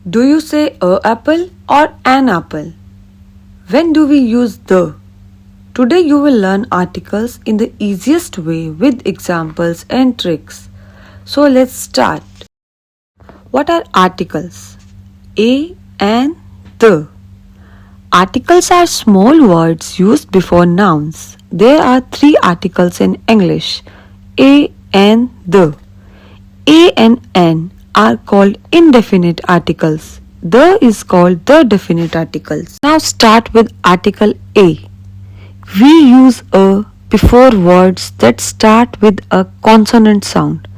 Do you say a apple or an apple? When do we use the? Today you will learn articles in the easiest way with examples and tricks. So let's start. What are articles? A and the. Articles are small words used before nouns. There are three articles in English: a and the. A and an are called indefinite articles. The is called the definite articles. Now start with article A. We use a before words that start with a consonant sound.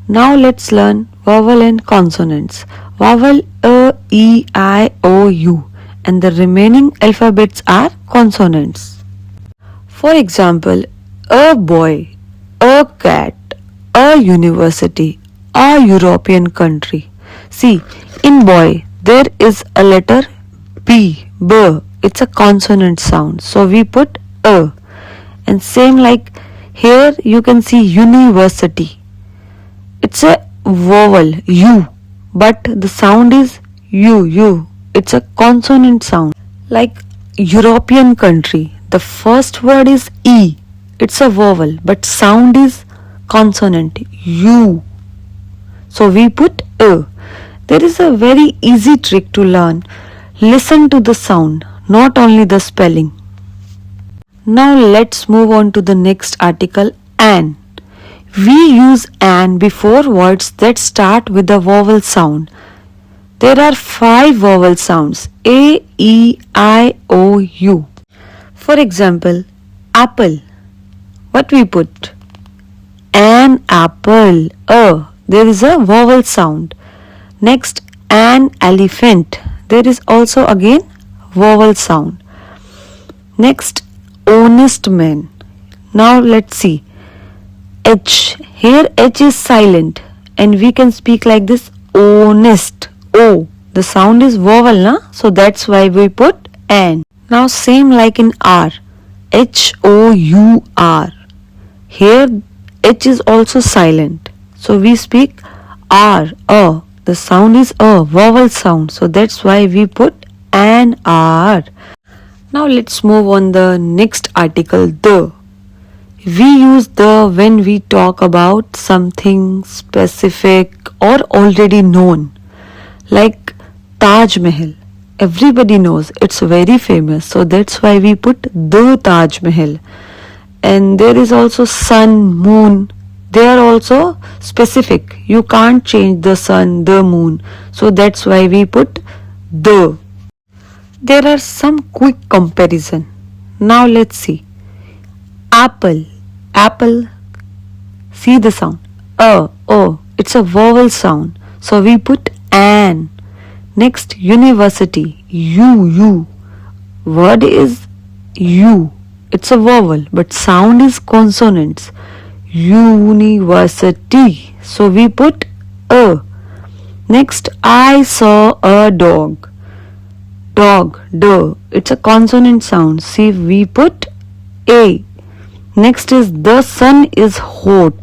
Now let's learn vowel and consonants. Vowel a, e, I, o, u, and the remaining alphabets are consonants. For example, a boy, a cat, a university, a European country. See, in boy there is a letter B, B. It's a consonant sound, so we put a. And same like here you can see university. It's a vowel U, but the sound is U. It's a consonant sound. Like European country, the first word is E. It's a vowel, but sound is consonant U. So we put a. There is a very easy trick to learn. Listen to the sound, not only the spelling. Now let's move on to the next article, an. We use an before words that start with a vowel sound. There are 5 vowel sounds: a, e, I, o, u. For example, apple. What we put? An apple, a. There is a vowel sound. Next, an elephant. There is also again vowel sound. Next, honest man. Now let's see. H. Here H is silent and we can speak like this: honest. O. The sound is vowel, na? So that's why we put an. Now same like in R. H-O-U-R. Here H is also silent. So we speak R, a. The sound is a, vowel sound. So that's why we put an R. Now let's move on the next article, the. We use the when we talk about something specific or already known. Like Taj Mahal. Everybody knows it's very famous. So that's why we put the Taj Mahal. And there is also sun, moon. They are also specific. You can't change the sun, the moon. So that's why we put the. There are some quick comparison. Now let's see. Apple. Apple. See the sound. O. It's a vowel sound. So we put an. Next, university. U. Word is U. It's a vowel, but sound is consonants. University. So we put a. Next, I saw a dog. Dog, d. It's a consonant sound. See, we put a. Next is the sun is hot.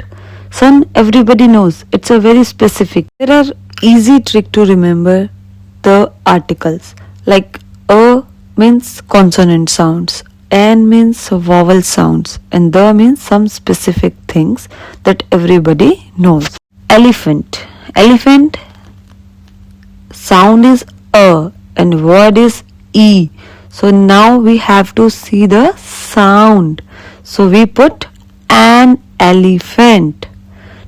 Sun, everybody knows. It's a very specific. There are easy trick to remember the articles. Like a means consonant sounds. An means vowel sounds, and the means some specific things that everybody knows. Elephant. Elephant sound is a and word is e. So now we have to see the sound. So we put an elephant.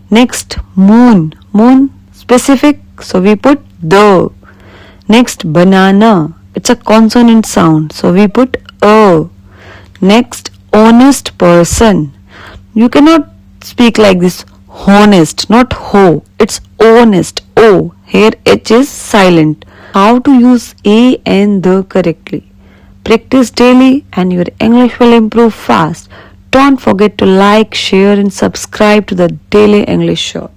Next, moon. Moon specific. So we put the. Next, banana. It's a consonant sound. So we put a. Next, honest person. You cannot speak like this. Honest, not ho. It's honest. O. Here H is silent. How to use a and the correctly. Practice daily and your English will improve fast. Don't forget to like, share and subscribe to the Daily English Show.